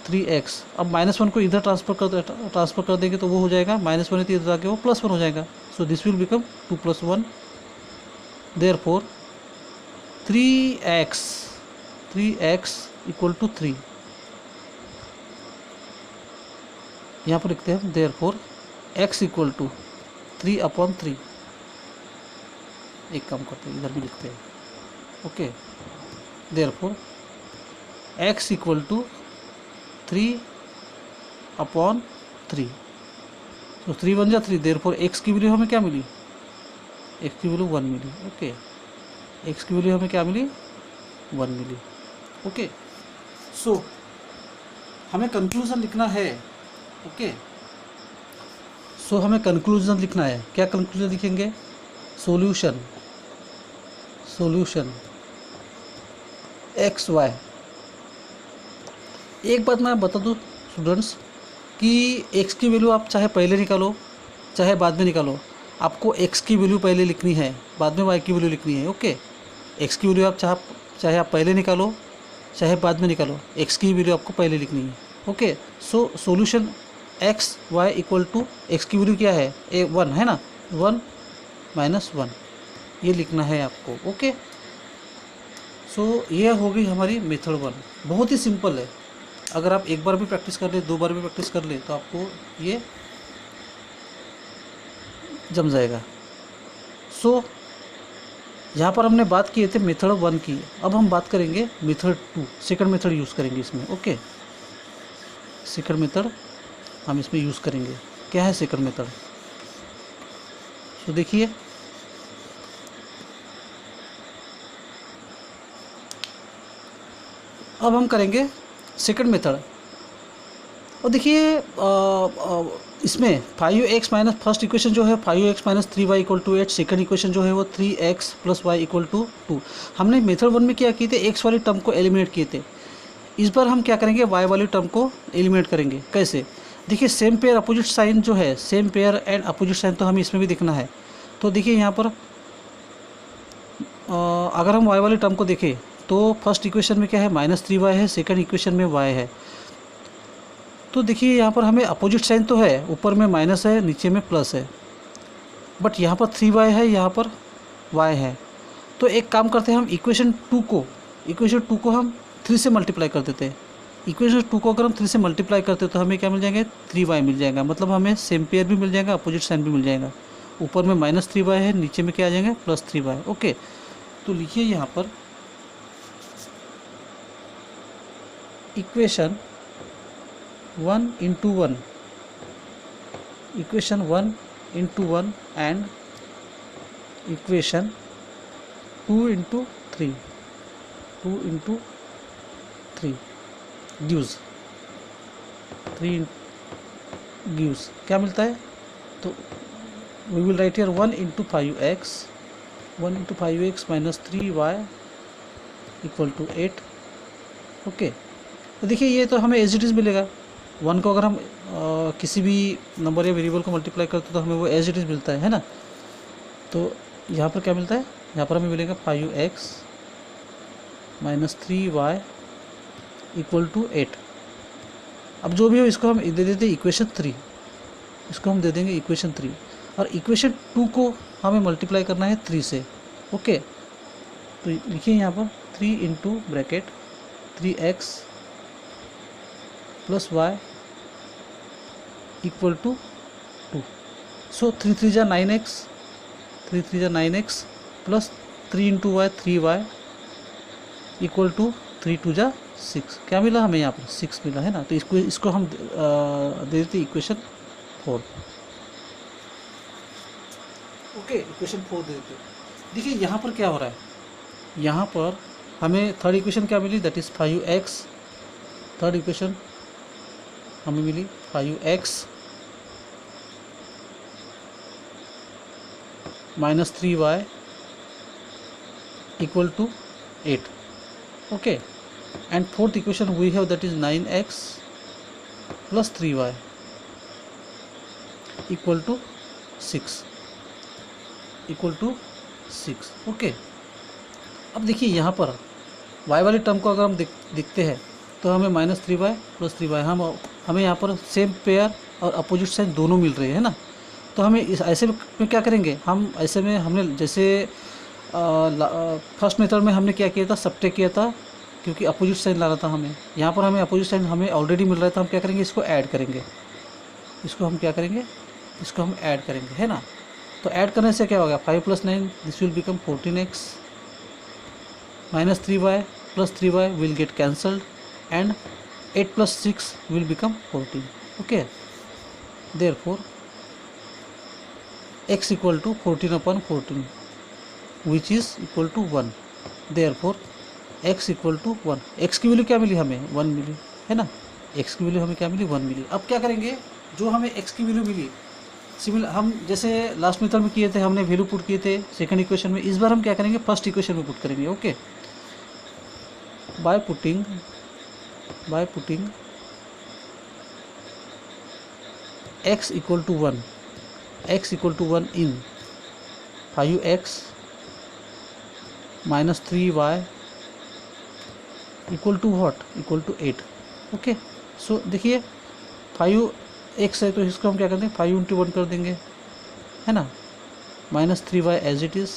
3x, अब -1 को इधर ट्रांसफ़र कर देंगे तो वो हो जाएगा -1 है तो इधर आके वो +1 हो जाएगा। So this will become 2 + 1, therefore 3x equal to 3। यहाँ पर लिखते हैं देयरफॉर x इक्वल टू 3/3। एक काम करते हैं, इधर भी लिखते हैं। Okay, therefore x equal to 3/3। तो 3 1 जा 3, देयरफॉर x की वैल्यू हमें क्या मिली, x की वैल्यू 1 मिली। ओके, x की वैल्यू हमें क्या मिली 1 मिली। ओके, सो हमें कंक्लूजन लिखना है। ओके, सो हमें कंक्लूजन लिखना है। क्या कंक्लूजन लिखेंगे, सॉल्यूशन एक्स वाई। एक बात मैं बता दूं स्टूडेंट्स कि x की वैल्यू आप चाहे पहले निकालो चाहे बाद में निकालो, आपको x की वैल्यू पहले लिखनी है, बाद में y की वैल्यू लिखनी है। ओके, x की वैल्यू आप चाहे आप पहले निकालो चाहे बाद में निकालो, x की वैल्यू आपको पहले लिखनी है। Okay, so solution x y equal to x की वैल्यू क्या है 1 है ना, 1 - 1 ये लिखना है आपको। ओके, सो ये हो गई हमारी मेथड 1। बहुत ही सिंपल है, अगर आप एक बार भी प्रैक्टिस कर ले, 2 बार भी प्रैक्टिस कर ले तो आपको ये जम जाएगा। सो यहाँ पर हमने बात किए थे मेथड 1 की, अब हम बात करेंगे मेथड 2, सेकंड मेथड यूज़ करेंगे इसमें। ओके, सेकंड मेथड हम इसमें यूज़ करेंगे। क्या है सेकंड मेथड, तो देखिए अब हम करेंगे सेकंड मेथड। और देखिए इसमें 5x माइनस फर्स्ट इक्वेशन जो है 5x - 3y = 8, सेकंड इक्वेशन जो है वो 3x + y = 2। हमने मेथड 1 में क्या किए थे, x वाली टर्म को एलिमिनेट किए थे। इस बार हम क्या करेंगे, y वाली टर्म को एलिमिनेट करेंगे। कैसे, देखिए सेम पेयर अपोजिट साइन जो है, same pair and opposite sign तो हमें इसमें भी दिखना है। तो देखिए यहाँ पर अगर हम y वाली टर्म को देखें तो फर्स्ट इक्वेशन में क्या है -3y है, सेकंड इक्वेशन में y है। तो देखिए यहाँ पर हमें अपोजिट साइन तो है, ऊपर में माइनस है नीचे में प्लस है, बट यहाँ पर 3y है, यहाँ पर y है। तो एक काम करते हैं, हम इक्वेशन 2 को हम 3 से मल्टीप्लाई कर देते हैं। इक्वेशन 2 को अगर हम 3 से मल्टीप्लाई करते हैं तो हमें क्या मिल जाएंगे 3y मिल जाएगा, मतलब हमें सेम पेयर भी मिल जाएगा, अपोजिट साइन भी मिल जाएगा। ऊपर में -3y है, नीचे में क्या आ जाएंगे +3y। ओके, तो लिखिए यहाँ पर equation 1 × 1, equation 1 × 1 and equation 2 × 3 gives 3 gives क्या मिलता है, तो we will write here 1 × 5x - 3y = 8। Okay, तो देखिए ये तो हमें एज इट इज़ मिलेगा। 1 को अगर हम किसी भी नंबर या वेरिएबल को मल्टीप्लाई करते तो हमें वो एज इट इज़ मिलता है ना। तो यहाँ पर क्या मिलता है, यहाँ पर हमें मिलेगा 5x - 3y = 8। अब जो भी हो इसको हम दे देते हैं इक्वेशन 3, इसको हम दे देंगे इक्वेशन 3, और इक्वेशन 2 को हमें मल्टीप्लाई करना है 3 से। ओके, तो लिखिए यहाँ पर 3 × ब्रैकेट 3x + y = 2। सो 3 3 जा 9x, 3 3 जा 9x प्लस 3 × y 3y = 3 2 जा 6 क्या मिला हमें यहाँ पर 6 मिला है ना। तो इसको हम दे देते इक्वेशन 4। ओके, इक्वेशन 4 दे देते। देखिए यहाँ पर क्या हो रहा है, यहाँ पर हमें थर्ड इक्वेशन क्या मिली, that is 5x। Third equation हमें मिली 5x minus 3y equal to 8. Okay, and fourth equation we have, that is 9x plus 3y equal to 6 equal to 6. Okay, अब देखिए यहाँ पर y वाली टर्म को अगर हम देखते हैं तो हमें -3y प्लस 3y, हमें यहाँ पर सेम पेयर और अपोजिट साइन दोनों मिल रहे हैं ना। तो हमें इस ऐसे में क्या करेंगे, हम ऐसे में हमने जैसे फर्स्ट मेथड में हमने क्या किया था, सब्ट्रैक्ट किया था, क्योंकि अपोजिट साइन लाना था हमें। यहाँ पर हमें अपोजिट साइन हमें ऑलरेडी मिल रहा है, तो हम क्या करेंगे, इसको ऐड करेंगे। इसको हम क्या करेंगे, इसको हम ऐड करेंगे, है ना। तो ऐड करने से क्या होगा, 5 + 9 this will become 14x -3y + 3y will get cancelled and 8 + 6 will become 14. Okay, therefore x equal to 14/14 which is equal to 1. Therefore x equal to 1. x की वैल्यू क्या मिली हमें, 1 मिली, है ना। x की वैल्यू हमें क्या मिली, 1 मिली। अब क्या करेंगे, जो हमें x की वैल्यू मिली, सिमिलर हम जैसे लास्ट मेथड में किए थे, हमने वैल्यू पुट किए थे सेकंड इक्वेशन में, इस बार हम क्या करेंगे, फर्स्ट इक्वेशन में पुट करेंगे। Okay, by putting x equal to 1, x equal to 1 in 5x minus 3y equal to what, equal to 8. Okay, so देखिए 5x है तो इसको हम क्या कर देंगे, 5 × 1 कर देंगे, है ना, -3y as it is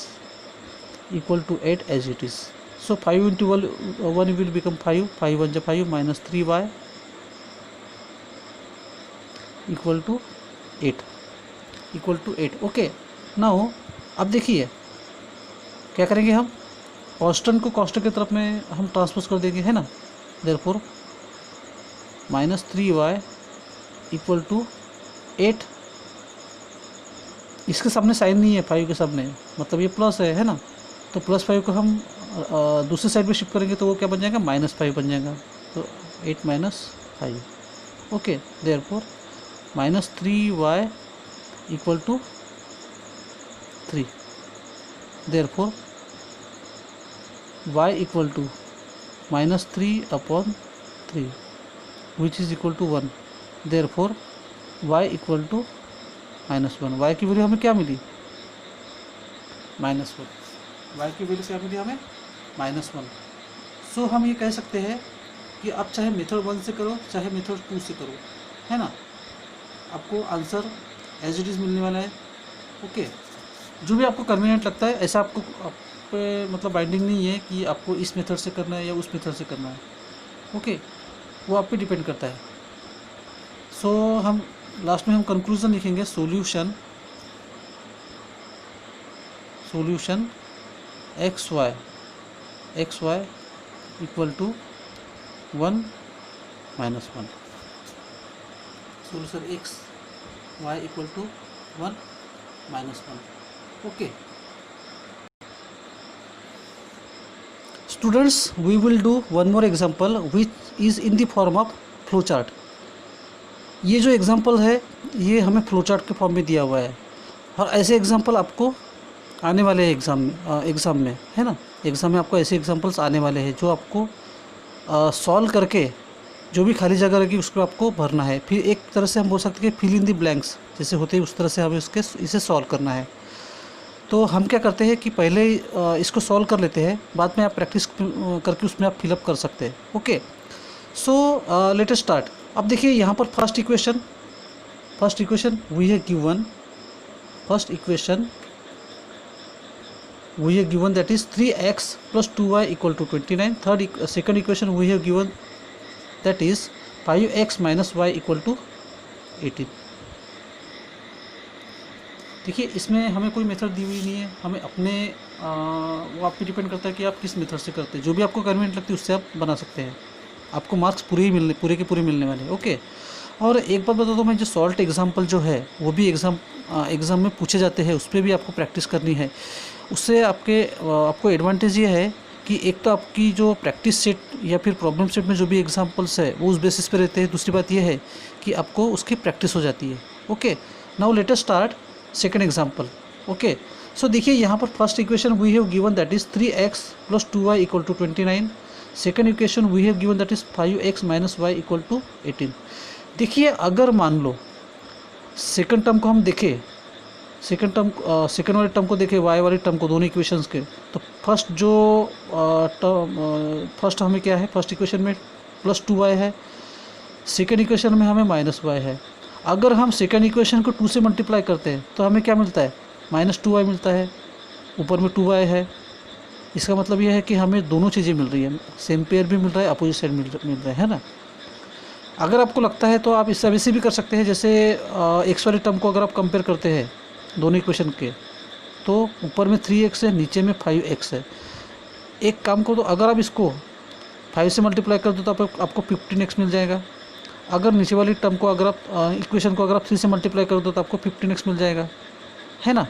equal to 8 as it is. So 5 × 1 will become 5, 5 1 = 5 -3y equal to 8. Okay, now अब देखिए क्या करेंगे, हम कांस्टेंट को कांस्टेंट की तरफ में हम ट्रांसपोज कर देंगे, है ना. Therefore -3y equal to 8. इसके सामने साइन नहीं है 5 के सामने, मतलब ये प्लस है ना. तो +5 को हम दूसरी साइड में शिफ्ट करेंगे तो वो क्या बन जाएगा, -5 बन जाएगा. तो 8 - 5. Okay, therefore -3y equal to 3. Therefore y equal to -3/3 which is equal to 1. Therefore y equal to -1. y की वैल्यू हमें क्या मिली, -1. y की वैल्यू क्या मिली हमें, -1. सो हम ये कह सकते हैं कि आप चाहे मेथड 1 से करो चाहे मेथड 2 से करो, है ना, आपको आंसर एज इट इज़ मिलने वाला है. ओके, जो भी आपको कन्वीनियंट लगता है, ऐसा आपको आप पे मतलब बाइंडिंग नहीं है कि आपको इस मेथड से करना है या उस मेथड से करना है. ओके, वो आप पे डिपेंड करता है. सो हम लास्ट में हम कंक्लूजन लिखेंगे, solution xy equal to 1 - 1. Solution xy equal to 1 - 1. Okay students, we will do one more example which is in the form of flow chart. ये जो एग्जाम्पल है ये हमें फ्लो चार्ट के फॉर्म में दिया हुआ है, और ऐसे एग्जाम्पल आपको आने वाले हैं एग्ज़ाम में, है ना. एग्ज़ाम में आपको ऐसे एग्जाम्पल्स आने वाले हैं जो आपको सॉल्व करके जो भी खाली जगह रहेगी उसको आपको भरना है. फिर एक तरह से हम बोल सकते हैं कि फिल इन दी ब्लैंक्स जैसे होते हैं, उस तरह से हमें इसे सॉल्व करना है. तो हम क्या करते हैं कि पहले इसको सॉल्व कर लेते हैं, बाद में आप प्रैक्टिस करके उसमें आप फिलअप कर सकते हैं. Okay, so let us start. अब देखिए यहाँ पर फर्स्ट इक्वेशन वी है given, that is 3x + 2y = 29. Second equation we have given that is 5x - y = 18. देखिए इसमें हमें कोई मेथड दी हुई नहीं है, हमें अपने वो आप पे डिपेंड करता है कि आप किस मेथड से करते हैं. जो भी आपको कन्वीनियंट लगती है उससे आप बना सकते हैं. आपको मार्क्स पूरे के पूरे मिलने वाले, ओके। और एक बात बता दो मैं, जो सॉल्ट एग्जाम्पल जो है वो भी एग्ज़ाम में पूछे जाते हैं, उस पर भी आपको प्रैक्टिस करनी है। उससे आपको एडवांटेज ये है कि एक तो आपकी जो प्रैक्टिस सेट या फिर प्रॉब्लम सेट में जो भी एग्जांपल्स है वो उस बेसिस पे रहते हैं। दूसरी बात ये है कि आपको उसकी प्रैक्टिस हो जाती है, okay. Now let us start second example, okay. So देखिए यहाँ पर first equation we have given that is 3x + 2y = 29। Second equation we have given that is 5x - y = 18। देखिए अगर मान लो सेकंड टर्म को हम देखें, सेकंड वाले टर्म को देखें, y वाली टर्म को, दोनों इक्वेशंस के, तो फर्स्ट हमें क्या है, फर्स्ट इक्वेशन में +2y है, सेकंड इक्वेशन में हमें -y है। अगर हम सेकंड इक्वेशन को 2 से मल्टीप्लाई करते हैं तो हमें क्या मिलता है, -2y मिलता है, ऊपर में 2y है। इसका मतलब यह है कि हमें दोनों चीज़ें मिल रही है, सेम पेयर भी मिल रहा है, अपोजिट साइड मिल रहा है ना। अगर आपको लगता है तो आप इससे वैसे भी कर सकते हैं, जैसे एक्स वाली टर्म को अगर आप कंपेयर करते हैं दोनों इक्वेशन के, तो ऊपर में 3x है, नीचे में 5x है। एक काम को, तो अगर आप इसको 5 से मल्टीप्लाई कर दो तो आपको 15x मिल जाएगा। अगर नीचे वाली टर्म को अगर आप इक्वेशन को अगर आप 3 से मल्टीप्लाई कर दो तो आपको 15x मिल जाएगा, है ना।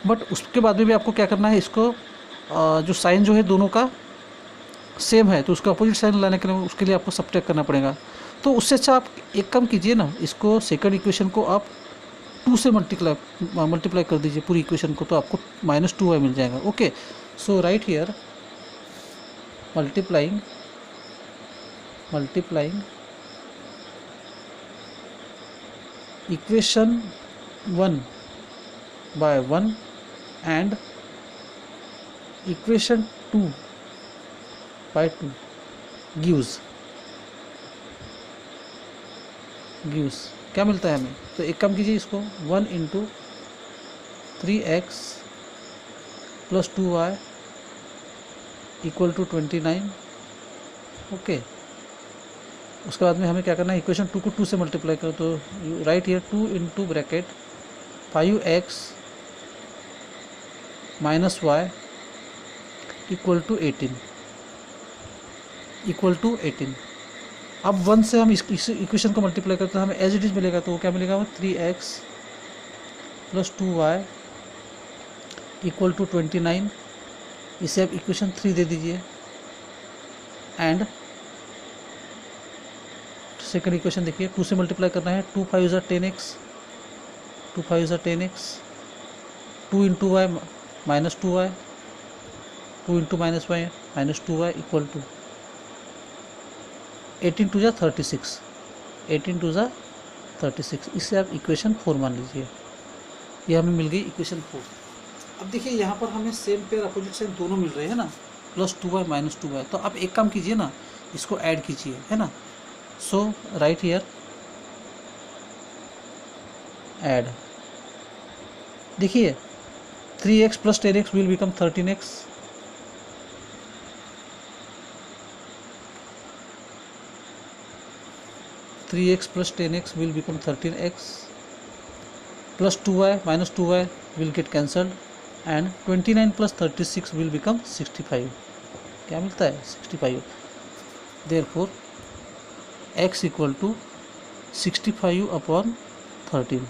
बट उसके बाद में भी आपको क्या करना है, इसको जो साइन जो है दोनों का सेम है तो उसका अपोजिट साइन लाने के लिए उसके लिए आपको सब्ट्रैक्ट करना पड़ेगा। तो उससे अच्छा आप एक काम कीजिए ना, इसको सेकंड इक्वेशन को आप 2 से मल्टीप्लाई कर दीजिए पूरी इक्वेशन को, तो आपको -2y मिल जाएगा, okay. So right here multiplying equation 1 by 1 and equation 2 by 2 gives क्या मिलता है हमें। तो एक काम कीजिए, इसको 1 × 3x + 2y = 29, ओके। उसके बाद में हमें क्या करना है, इक्वेशन 2 को 2 से मल्टीप्लाई करो, तो right here 2 × bracket 5x - y = 18। अब 1 से हम इस इक्वेशन को मल्टीप्लाई करते हैं, हमें एज इट इज़ मिलेगा, तो वो क्या मिलेगा, 3x + 2y = 29। इसे आप इक्वेशन 3 दे दीजिए। एंड सेकंड इक्वेशन देखिए, 2 से मल्टीप्लाई करना है, 2 × 5 = 10x, 2 × 5 = 10x, 2 × y -2y, 2 × -y -2y = 18 × 36, 18 × 36। इससे आप इक्वेशन 4 मान लीजिए। ये हमें मिल गई इक्वेशन 4। अब देखिए यहाँ पर हमें सेम पेयर अपोजिट साइन दोनों मिल रहे हैं ना, +2y -2y। तो आप एक काम कीजिए ना, इसको ऐड कीजिए, है ना। सो राइट हियर ऐड। देखिए 3x + 10x will become 13x, 3x + 10x will become 13x, plus 2y - 2y will get cancelled, and 29 + 36 will become 65। क्या मिलता है, 65। Therefore x = 65/13।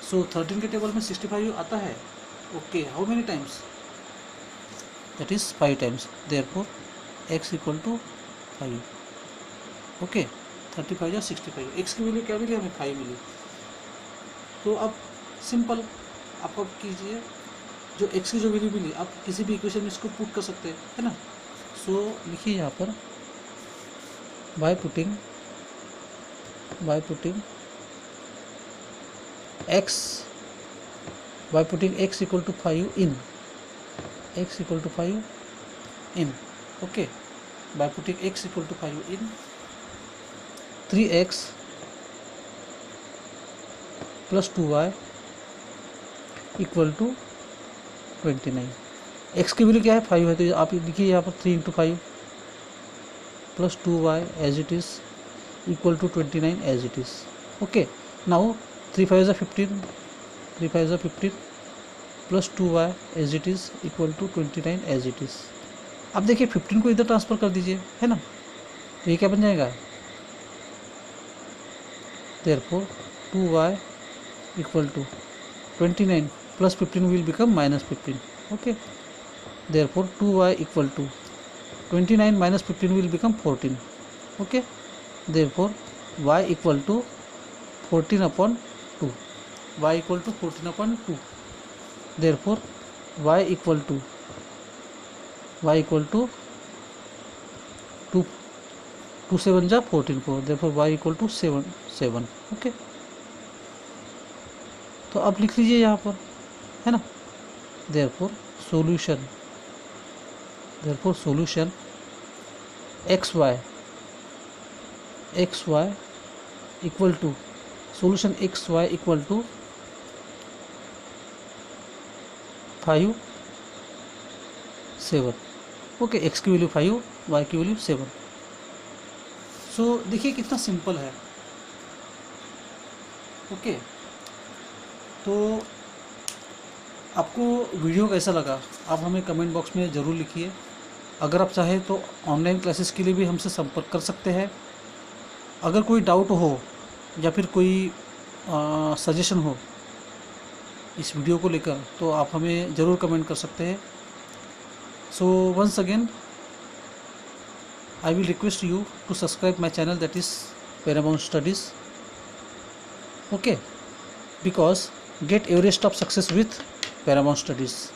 सो 13 के टेबल में 65 आता है, okay. How many times, that is 5 times. Therefore x = 5, okay. 35 या 65, x की value क्या मिली हमें, 5 मिली। तो अब सिंपल आप अब कीजिए, जो x की जो वैल्यू मिली आप किसी भी इक्वेशन में इसको पुट कर सकते हैं, है ना। सो लिखिए यहाँ पर by putting x = 5 in, okay। By putting x = 5 in, 3x + 2y = 29। x की वैल्यू क्या है, 5 है, तो आप लिखिए यहाँ पर 3 × 5 + 2y as it is = 29 as it is, okay। Now 3 × 5 = 15, 3 × 5 = 15 plus 2y as it is equal to 29 as it is। अब देखिए 15 को इधर ट्रांसफ़र कर दीजिए, है ना, तो ये क्या बन जाएगा, therefore 2y equal to 29 plus 15 will become -15. Okay, therefore 2y equal to 29 minus 15 will become 14. Okay, therefore y equal to 14 upon 2. Y equal to 14 upon 2. Therefore y equal to 2 7 जा 14 4. Therefore y equal to 7. Okay, तो अब लिख लीजिए यहाँ पर, है ना, therefore solution xy equal to solution xy equal to 5 7. Okay, x की वैल्यू 5, y की वैल्यू 7. सो देखिए कितना सिंपल है. ओके, तो आपको वीडियो कैसा लगा आप हमें कमेंट बॉक्स में ज़रूर लिखिए. अगर आप चाहें तो ऑनलाइन क्लासेस के लिए भी हमसे संपर्क कर सकते हैं. अगर कोई डाउट हो या फिर कोई सजेशन हो इस वीडियो को लेकर तो आप हमें ज़रूर कमेंट कर सकते हैं. So once again I will request you to subscribe my channel, that is paramount studies. Okay, because get Everest of success with Paramount Studies.